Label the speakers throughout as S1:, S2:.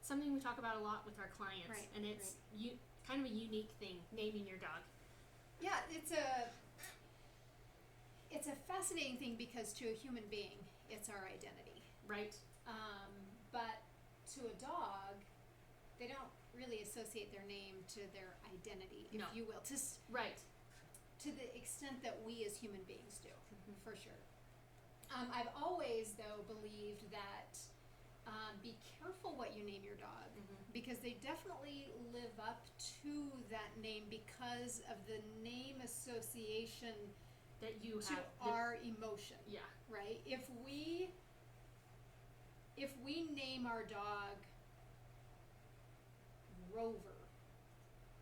S1: something we talk about a lot with our clients,
S2: Right,
S1: and it's kind of a unique thing, naming your dog.
S2: Yeah, it's a fascinating thing because to a human being, it's our identity.
S1: Right.
S2: But to a dog, they don't really associate their name to their identity, if you will.
S1: Right.
S2: To the extent that we as human beings do, for sure. I've always, though, believed that be careful what you name your dog, because they definitely live up to that name because of the name association
S1: that you
S2: to
S1: have
S2: our emotion.
S1: Yeah.
S2: Right? If we name our dog Rover,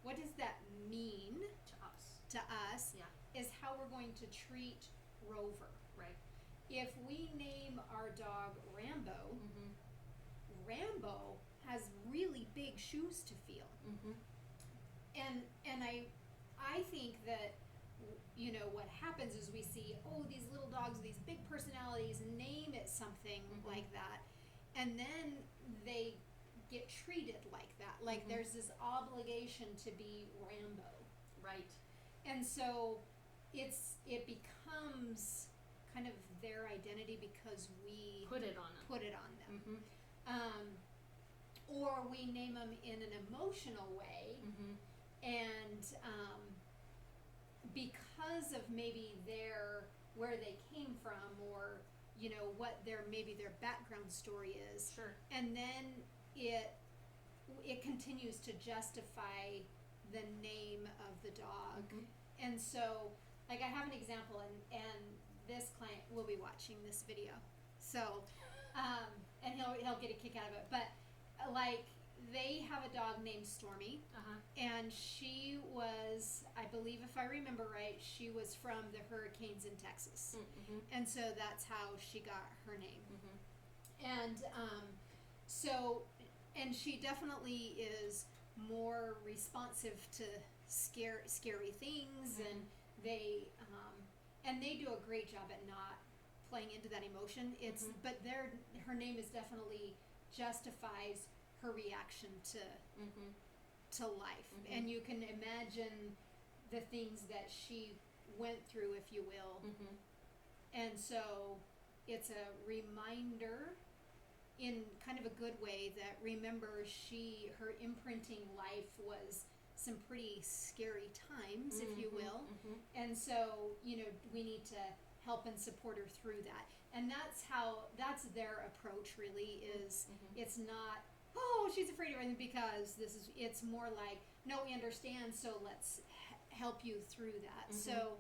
S2: what does that mean to us
S1: Yeah.
S2: is how we're going to treat Rover.
S1: Right.
S2: If we name our dog Rambo, Rambo has really big shoes to fill. And I think that, what happens is we see, these little dogs with these big personalities, name it something like that, and then they get treated like that. Like there's this obligation to be Rambo.
S1: Right.
S2: And so it becomes kind of their identity because we
S1: put it on
S2: them. Or we name them in an emotional way, and because of maybe where they came from, or what their background story is.
S1: Sure.
S2: And then it continues to justify the name of the dog. And so, like, I have an example, and this client will be watching this video, so and he'll get a kick out of it. But like, they have a dog named Stormy, and she was, I believe, if I remember right, she was from the hurricanes in Texas, and so that's how she got her name. And and she definitely is more responsive to scary things, and they do a great job at not playing into that emotion. But her name is definitely justifies her reaction to life, and you can imagine the things that she went through, if you will. And so it's a reminder in kind of a good way that, remember, her imprinting life was some pretty scary times, if you will. And so, we need to help and support her through that. And that's their approach, really, is it's not, she's afraid of everything, because it's more like, no, we understand, so let's help you through that. So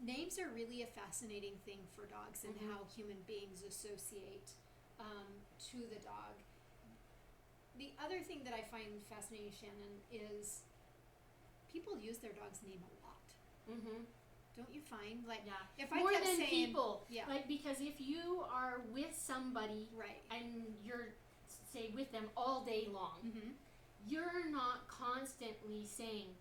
S2: names are really a fascinating thing for dogs, and how human beings associate to the dog. The other thing that I find fascinating, Shannon, is people use their dog's name a lot. Don't you find? Like, if I
S1: more
S2: kept
S1: than
S2: saying,
S1: people. Like, because if you are with somebody,
S2: right,
S1: and you're, say, with them all day long, you're not constantly saying,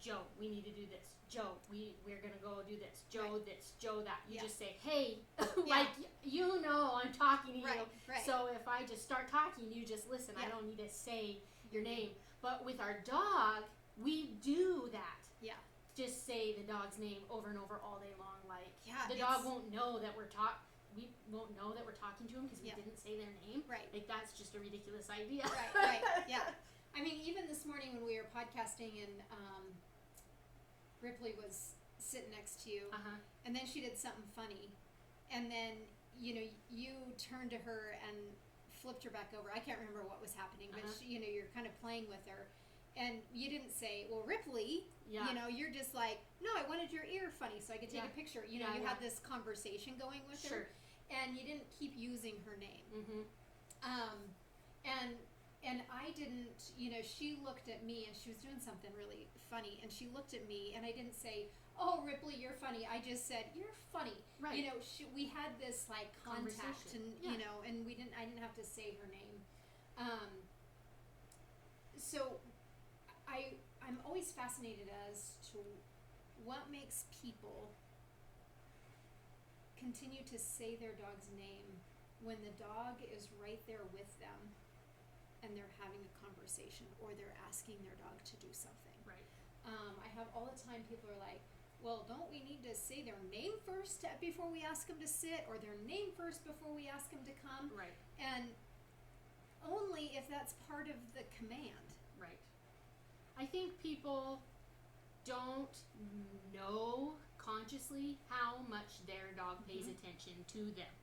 S1: Joe, we need to do this. Joe, we're going to go do this. Joe, this. Joe, that. You just say, hey, like, I'm talking to you.
S2: Right.
S1: So if I just start talking, you just listen. I don't need to say your name. But with our dog, we do that.
S2: Yeah.
S1: Just say the dog's name over and over all day long. Like, the dog won't know that we won't know that we're talking to him because we didn't say their name.
S2: Right.
S1: Like, that's just a ridiculous idea.
S2: Right. Yeah. I mean, even this morning when we were podcasting, and Ripley was sitting next to you, and then she did something funny, and then you turned to her and flipped her back over. I can't remember what was happening, but she, you're kind of playing with her, and you didn't say, well, Ripley, you're just like, no, I wanted your ear funny so I could take a picture. You had this conversation going with her, and you didn't keep using her name. And I didn't, she looked at me, and she was doing something really funny, and she looked at me, and I didn't say, oh, Ripley, you're funny. I just said, you're funny.
S1: Right.
S2: We had this, like, contact, and, and I didn't have to say her name. So I'm always fascinated as to what makes people continue to say their dog's name when the dog is right there with them, and they're having a conversation, or they're asking their dog to do something.
S1: Right.
S2: I have all the time people are like, well, don't we need to say their name first before we ask them to sit, or their name first before we ask them to come?
S1: Right.
S2: And only if that's part of the command.
S1: Right. I think people don't know consciously how much their dog pays attention to them.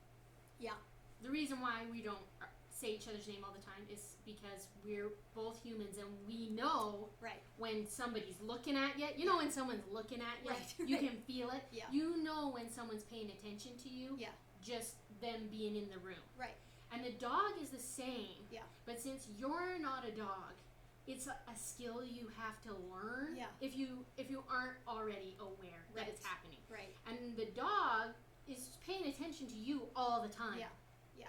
S2: Yeah.
S1: The reason why we don't say each other's name all the time is because we're both humans, and we know when somebody's looking at you. You know when someone's looking at you, you can feel it.
S2: Yeah.
S1: You know when someone's paying attention to you, just them being in the room.
S2: Right.
S1: And the dog is the same.
S2: Yeah.
S1: But since you're not a dog, it's a skill you have to learn.
S2: Yeah.
S1: If you aren't already aware that it's happening.
S2: Right.
S1: And the dog is paying attention to you all the time.
S2: Yeah. Yeah.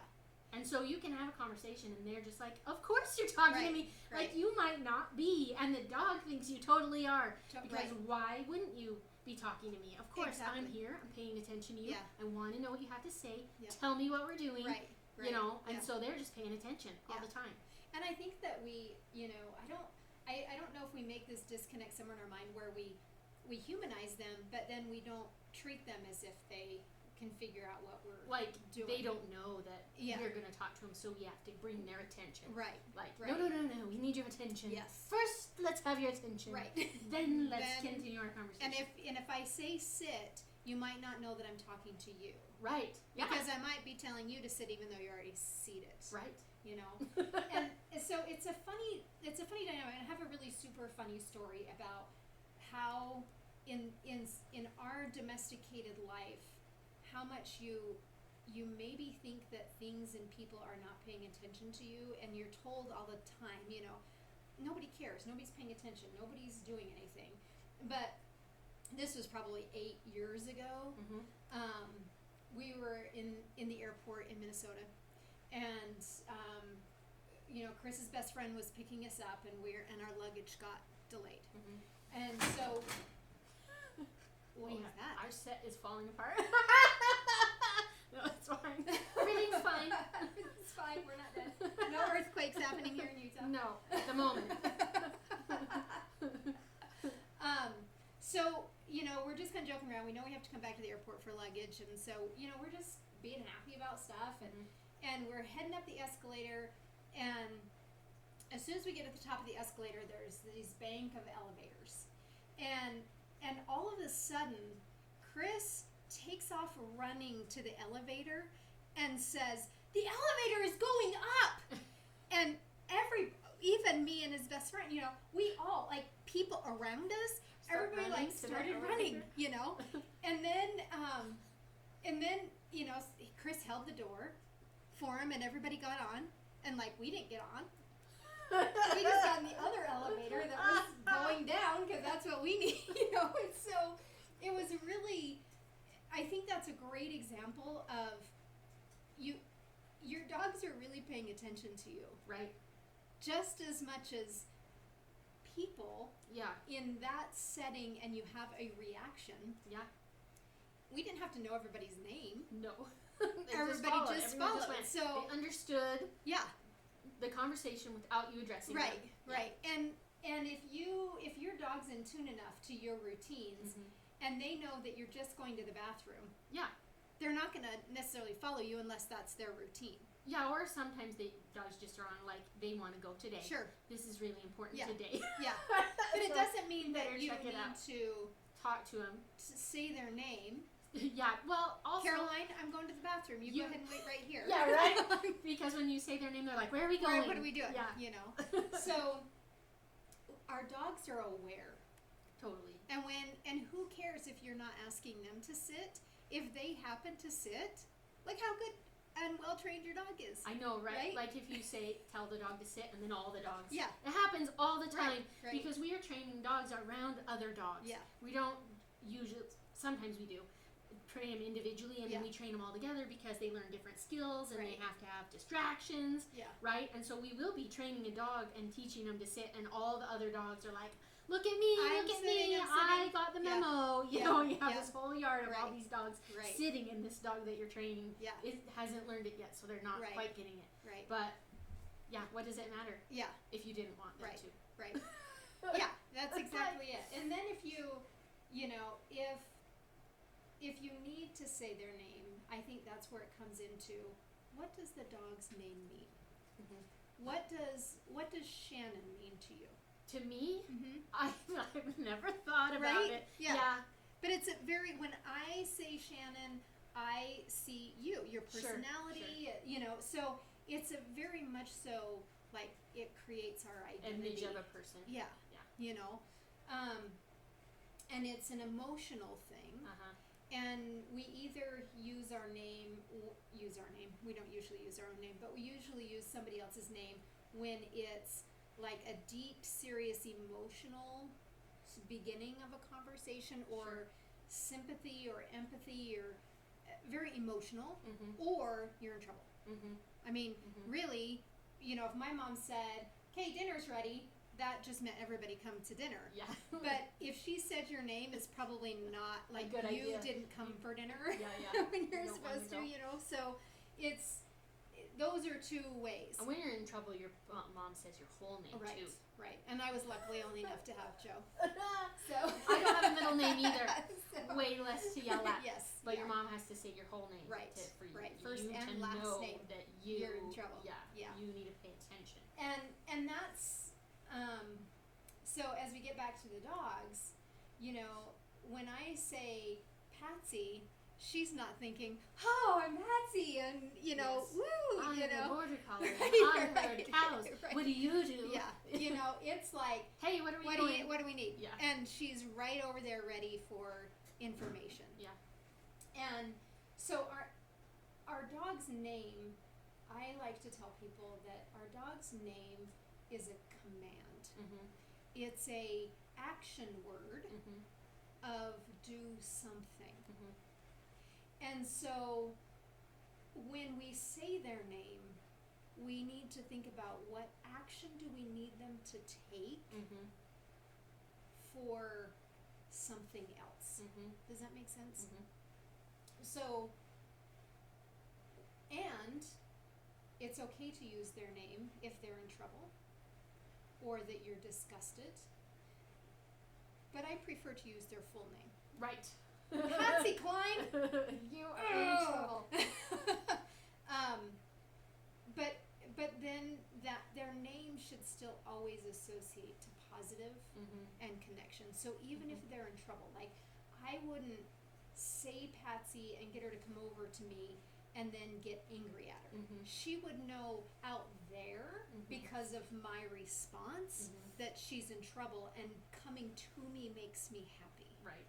S1: And so you can have a conversation, and they're just like, "Of course you're talking to me."
S2: Right.
S1: Like, you might not be, and the dog thinks you totally are. Because why wouldn't you be talking to me? Of course, I'm here. I'm paying attention to you.
S2: Yeah.
S1: I want to know what you have to say.
S2: Yeah.
S1: Tell me what we're doing.
S2: Right.
S1: You know, and so they're just paying attention all the time.
S2: And I think that we, you know, I don't know if we make this disconnect somewhere in our mind where we humanize them, but then we don't treat them as if they can figure out what we're doing.
S1: They don't know that we're going to talk to them, so we have to bring their attention.
S2: Right.
S1: No, we need your attention.
S2: Yes.
S1: First, let's have your attention.
S2: Right.
S1: Then let's continue our conversation.
S2: And if I say sit, you might not know that I'm talking to you.
S1: Right. Yeah.
S2: Because I might be telling you to sit even though you're already seated.
S1: Right.
S2: You know? And so it's a funny dynamic. I have a really super funny story about how in our domesticated life, how much you maybe think that things and people are not paying attention to you, and you're told all the time, you know, nobody cares, nobody's paying attention, nobody's doing anything. But this was probably 8 years ago. We were in the airport in Minnesota, and you know, Chris's best friend was picking us up, and our luggage got delayed. And so, what was that?
S1: Our set is falling apart. No, it's fine. Everything's fine.
S2: It's fine. We're not dead. No earthquakes happening here in Utah.
S1: No, at the moment.
S2: So, you know, we're just kind of joking around. We know we have to come back to the airport for luggage, and so, you know, we're just being happy about stuff, and we're heading up the escalator, and as soon as we get at the top of the escalator, there's these bank of elevators, and all of a sudden, Chris takes off running to the elevator and says, "The elevator is going up!" And even me and his best friend, you know, we all, like, people around us, everybody like started running, you know. And then you know, Chris held the door for him, and everybody got on, and like we didn't get on. We just got in the other elevator that was going down because that's what we need, you know. And so it was really, I think that's a great example of your dogs are really paying attention to you,
S1: right?
S2: Just as much as people. In that setting, and you have a reaction. We didn't have to know everybody's name.
S1: No.
S2: Everybody just followed.
S1: Went.
S2: So
S1: they understood the conversation without you addressing them.
S2: Right. And if your dog's in tune enough to your routines, and they know that you're just going to the bathroom, they're not going to necessarily follow you unless that's their routine.
S1: Yeah, or sometimes dogs just are on, like, they want to go today.
S2: Sure.
S1: This is really important today.
S2: But it doesn't mean that you need to
S1: talk to them.
S2: Say their name.
S1: Well, also...
S2: Caroline, I'm going to the bathroom. You go ahead and wait right here.
S1: Yeah, right? Because when you say their name, they're like, where are we going?
S2: What are we doing?
S1: Yeah.
S2: You know? So, our dogs are aware.
S1: Totally.
S2: And who cares if you're not asking them to sit? If they happen to sit, like how good and well trained your dog is.
S1: I know, right? Like if you say, tell the dog to sit, and then all the dogs.
S2: Yeah.
S1: It happens all the time.
S2: Right.
S1: Because we are training dogs around other dogs.
S2: Yeah.
S1: We don't usually, sometimes we do, train them individually, and then we train them all together because they learn different skills, and they have to have distractions. Right? And so we will be training a dog and teaching them to sit, and all the other dogs are like, look at me, look at me, I got the memo. You know, you have this whole yard of all these dogs sitting, and this dog that you're training it hasn't learned it yet, so they're not quite getting it.
S2: Right.
S1: But, yeah, what what does it matter?
S2: Yeah.
S1: If you didn't want them
S2: Right.
S1: to.
S2: Right. Yeah, that's exactly it. And then if you know, if you need to say their name, I think that's where it comes into, what does the dog's name mean?
S1: Mm-hmm.
S2: What does Shannon mean to you?
S1: To me,
S2: Mm-hmm.
S1: I've never thought about
S2: Right?
S1: it.
S2: Yeah. But it's when I say Shannon, I see you, your personality,
S1: Sure.
S2: you know, so it's a very much so, like, it creates our identity.
S1: Image of a person.
S2: Yeah.
S1: Yeah.
S2: You know, and it's an emotional thing.
S1: Uh-huh.
S2: And we either use our name, we don't usually use our own name, but we usually use somebody else's name when it's like a deep, serious, emotional beginning of a conversation, or
S1: Sure.
S2: sympathy or empathy, or very emotional,
S1: Mm-hmm.
S2: or you're in trouble.
S1: Mm-hmm.
S2: I mean,
S1: Mm-hmm.
S2: really, you know, if my mom said, "Okay, dinner's ready," that just meant everybody come to dinner.
S1: Yeah.
S2: But if she said your name, it's probably not like
S1: good
S2: you
S1: idea.
S2: didn't come for dinner
S1: Yeah.
S2: when you're
S1: You don't want
S2: supposed
S1: to
S2: to,
S1: go.
S2: you know. So those are two ways.
S1: And when you're in trouble, your mom says your whole name
S2: Right,
S1: too.
S2: right. And I was luckily only enough to have Joe. So
S1: I don't have a middle name either.
S2: So-
S1: Way less to yell at.
S2: Yes.
S1: But
S2: yeah.
S1: your mom has to say your whole name.
S2: Right,
S1: For you,
S2: right. First
S1: you
S2: and
S1: to
S2: last
S1: know
S2: name.
S1: that
S2: You're in trouble.
S1: Yeah.
S2: Yeah.
S1: You need to pay attention.
S2: And that's so as we get back to the dogs, you know, when I say Patsy, she's not thinking, "Oh, I'm Patsy," and you know,
S1: Yes.
S2: woo,
S1: I'm
S2: you
S1: a
S2: know.
S1: border collie.
S2: Right,
S1: I herd cows.
S2: right.
S1: What do you do?
S2: Yeah, you know, it's like,
S1: Hey, what are we
S2: what
S1: doing?
S2: do we need?
S1: Yeah.
S2: And she's right over there ready for information.
S1: Yeah.
S2: And so our dog's name, I like to tell people that our dog's name is a command.
S1: Mm-hmm.
S2: It's a action word
S1: Mm-hmm.
S2: of do something.
S1: Mm-hmm.
S2: And so when we say their name, we need to think about what action do we need them to take
S1: Mm-hmm.
S2: for something else.
S1: Mm-hmm.
S2: Does that make sense?
S1: Mm-hmm.
S2: So, and it's okay to use their name if they're in trouble or that you're disgusted. But I prefer to use their full name.
S1: Right.
S2: Patsy Klein!
S1: You are in trouble.
S2: But then that their name should still always associate to positive
S1: Mm-hmm.
S2: and connection. So even if they're in trouble, like I wouldn't say Patsy and get her to come over to me and then get angry at her.
S1: Mm-hmm.
S2: She would know out there
S1: Mhm.
S2: because of my response
S1: Mhm.
S2: that she's in trouble, and coming to me makes me happy.
S1: Right.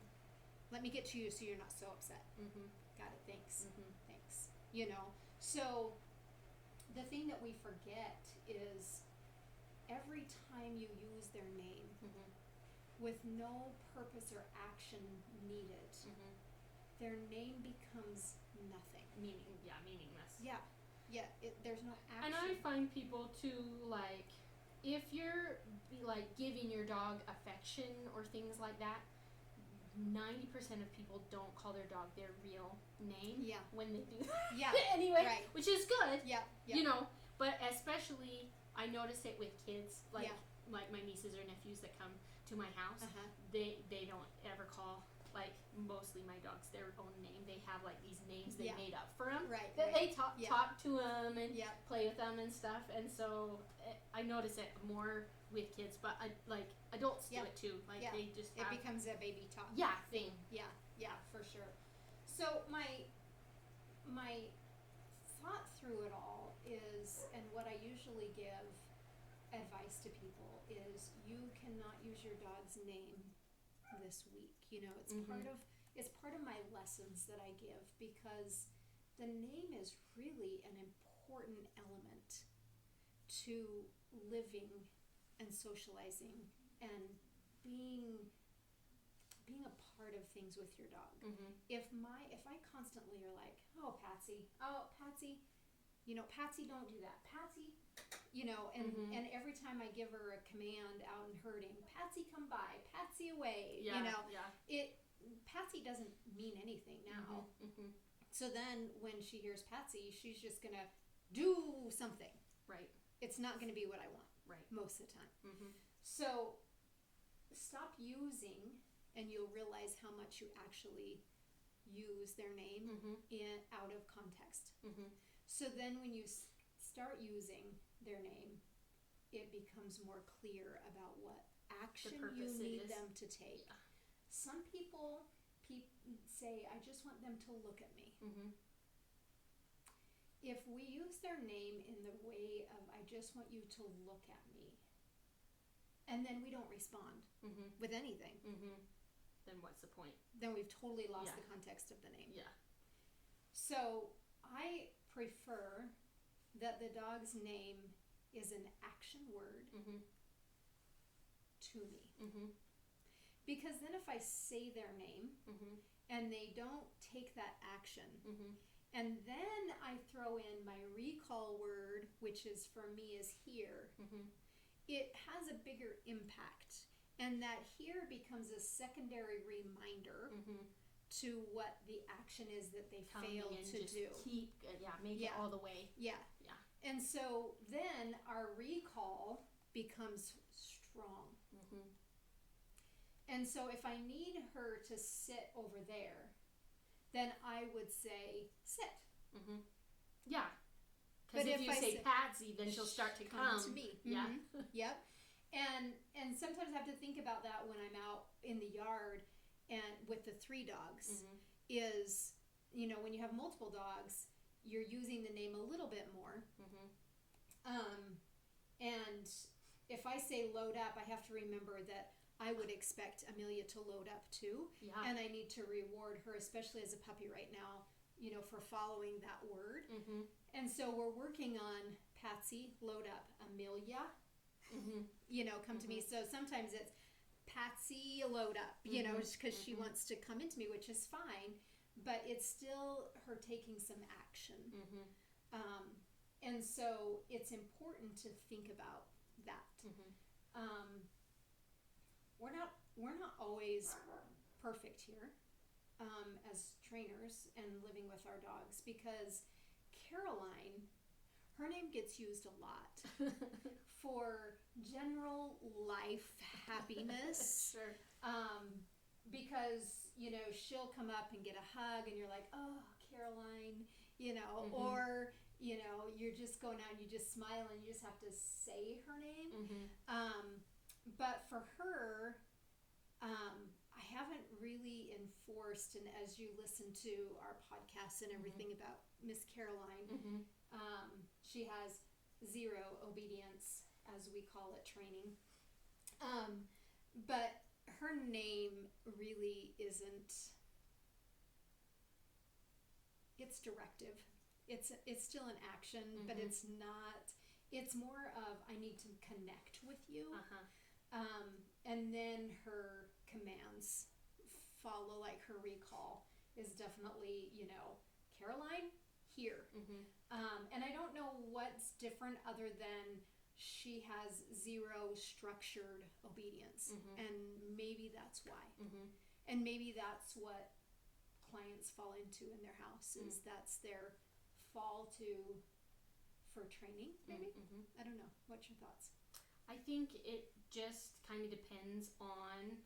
S2: Let me get to you so you're not so upset.
S1: Mm-hmm.
S2: Got it, thanks.
S1: Mm-hmm.
S2: Thanks. You know, so the thing that we forget is every time you use their name
S1: Mm-hmm.
S2: with no purpose or action needed,
S1: Mm-hmm.
S2: their name becomes nothing.
S1: Meaningless.
S2: Yeah, there's no action.
S1: And I find people to, like, if you're like giving your dog affection or things like that, 90% of people don't call their dog their real name.
S2: Yeah.
S1: When they do.
S2: Yeah.
S1: Anyway,
S2: Right.
S1: which is good.
S2: Yeah.
S1: You know, but especially I notice it with kids, like
S2: Yeah.
S1: like my nieces or nephews that come to my house.
S2: Uh-huh.
S1: They don't ever call, like, mostly my dogs their own name. They have like these names they
S2: Yeah.
S1: made up for them.
S2: Right.
S1: That
S2: right.
S1: they talk
S2: Yeah.
S1: to them and
S2: Yeah.
S1: play with them and stuff. And so I notice it more with kids, but adults
S2: Yeah.
S1: do it too. Like
S2: Yeah.
S1: they just
S2: It
S1: have
S2: becomes a baby talk.
S1: thing.
S2: Yeah, for sure. So my thought through it all is, and what I usually give advice to people is, you cannot use your dog's name this week. You know, it's
S1: Mhm.
S2: part of my lessons that I give, because the name is really an important element to living and socializing and being a part of things with your dog.
S1: Mm-hmm.
S2: If I constantly are like, oh Patsy, you know, Patsy, don't do that, Patsy, you know, and
S1: Mhm.
S2: and every time I give her a command out in herding, Patsy come by, Patsy away,
S1: Yeah.
S2: you know,
S1: Yeah.
S2: Patsy doesn't mean anything now.
S1: Mm-hmm.
S2: So then when she hears Patsy, she's just gonna do something.
S1: Right.
S2: it's not going to be what I want.
S1: Right.
S2: Most of the time.
S1: Mm-hmm.
S2: So stop using, and you'll realize how much you actually use their name out of context. Mm-hmm. So then when you start using their name, it becomes more clear about what action you need them to take. Yeah. Some people say, I just want them to look at me. Mm-hmm. If we use their name in the way of, I just want you to look at me, and then we don't respond with anything,
S1: then what's the point?
S2: Then we've totally lost the context of the name.
S1: Yeah.
S2: So I prefer that the dog's name is an action word to me. Mm-hmm. Because then if I say their name and they don't take that action, and then I throw in my recall word, which is for me is here, it has a bigger impact. And that here becomes a secondary reminder to what the action is that they failed to do.
S1: Make it all the way.
S2: Yeah. And so then our recall becomes strong. And so if I need her to sit over there, then I would say, sit.
S1: Yeah. Because if you say Patsy, then she'll start to come
S2: to me.
S1: Yeah.
S2: Yep. And sometimes I have to think about that when I'm out in the yard and with the 3 dogs is, when you have multiple dogs, you're using the name a little bit more. And if I say load up, I have to remember that I would expect Amelia to load up too. Yeah. And I need to reward her, especially as a puppy right now, for following that word. And so we're working on Patsy, load up, Amelia, come to me. So sometimes it's Patsy, load up, just because she wants to come into me, which is fine, but it's still her taking some action. And so it's important to think about that. We're not always perfect here as trainers and living with our dogs, because Caroline, her name gets used a lot for general life happiness.
S1: Sure.
S2: Because, she'll come up and get a hug and you're like, oh, Caroline, or, you're just going out and you just smile and you just have to say her name. But for her, I haven't really enforced, and as you listen to our podcasts and everything about Miss Caroline, she has 0 obedience, as we call it, training. But her name really isn't, it's directive. It's still an action, but it's not, it's more of, I need to connect with you. And then her commands follow, like her recall is definitely, Caroline, here. And I don't know what's different other than she has 0 structured obedience. And maybe that's why. And maybe that's what clients fall into in their house, is that's their fall to for training, maybe. I don't know. What's your thoughts?
S1: I think it just kind of depends on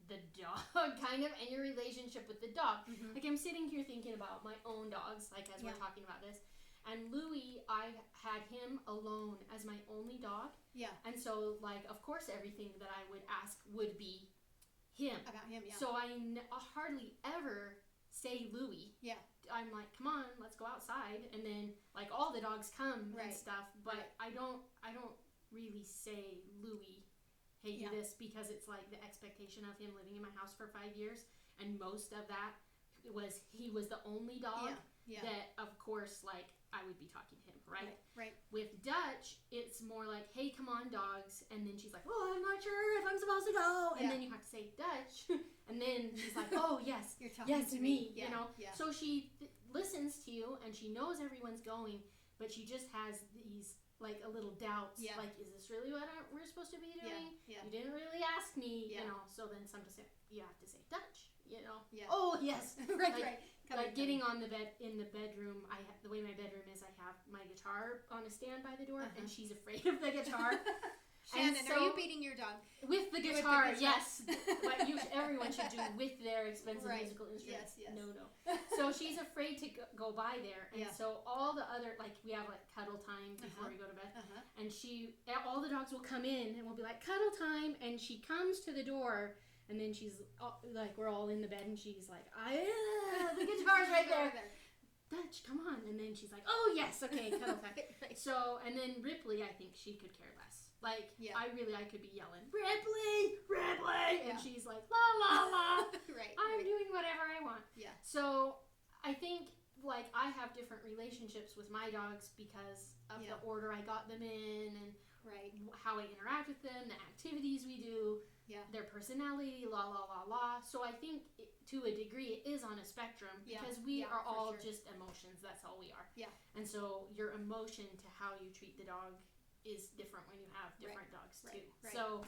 S1: the dog, kind of, and your relationship with the dog. Like, I'm sitting here thinking about my own dogs, like, as we're talking about this. And Louis, I had him alone as my only dog. Yeah. And so, like, of course, everything that I would ask would be him.
S2: About him, yeah.
S1: So I hardly ever say Louis. Yeah. I'm like, come on, let's go outside. And then, like, all the dogs come and stuff. But I don't really say Louis, hey, do this, because it's like the expectation of him living in my house for 5 years, and most of that was he was the only dog that, of course, like, I would be talking to him, right? With Dutch, it's more like, hey, come on, dogs, and then she's like, oh, I'm not sure if I'm supposed to go, and then you have to say Dutch, and then she's like, oh, yes,
S2: you're talking to
S1: me. So she listens to you, and she knows everyone's going, but she just has these, like, a little doubts, like, is this really what we're supposed to be doing? You didn't really ask me, so then sometimes you have to say Dutch, Oh, yes.
S2: right.
S1: like getting on the bed in the bedroom. The way my bedroom is, I have my guitar on a stand by the door, and she's afraid of the guitar.
S2: Shannon, are you beating your dog?
S1: With the guitar, yes. But everyone should do with their expensive musical instruments.
S2: Yes.
S1: No. So she's afraid to go by there. And so all the other, like, we have like cuddle time before we go to bed. And all the dogs will come in and we'll be like, cuddle time. And she comes to the door and then she's like, we're all in the bed and she's like, the guitar's right there. Dutch, come on. And then she's like, oh yes, okay, cuddle time. So, and then Ripley, I think she could care less. Like, I could be yelling, Ripley! And she's like, la, la, la. I'm doing whatever I want.
S2: Yeah.
S1: So, I think, like, I have different relationships with my dogs because of the order I got them in and how I interact with them, the activities we do, their personality, la, la, la, la. So, I think, to a degree, it is on a spectrum because we are all just emotions. That's all we are.
S2: Yeah.
S1: And so, your emotion to how you treat the dog is different when you have different dogs too. So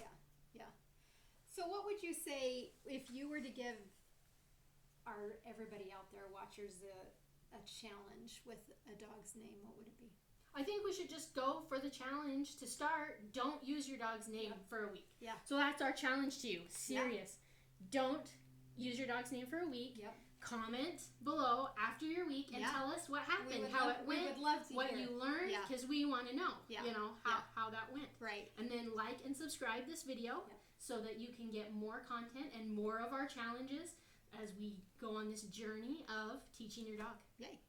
S2: So what would you say if you were to give everybody out there, watchers, a challenge with a dog's name? What would it be?
S1: I think we should just go for the challenge to start. Don't use your dog's name for a week.
S2: Yeah.
S1: So that's our challenge to you. Serious. Don't use your dog's name for a week.
S2: Yep.
S1: Comment below after your week and tell us what happened, how it went,
S2: we would love to
S1: what
S2: hear.
S1: you learned, because we want to know, how that went.
S2: Right.
S1: And then like and subscribe this video so that you can get more content and more of our challenges as we go on this journey of teaching your dog.
S2: Yay.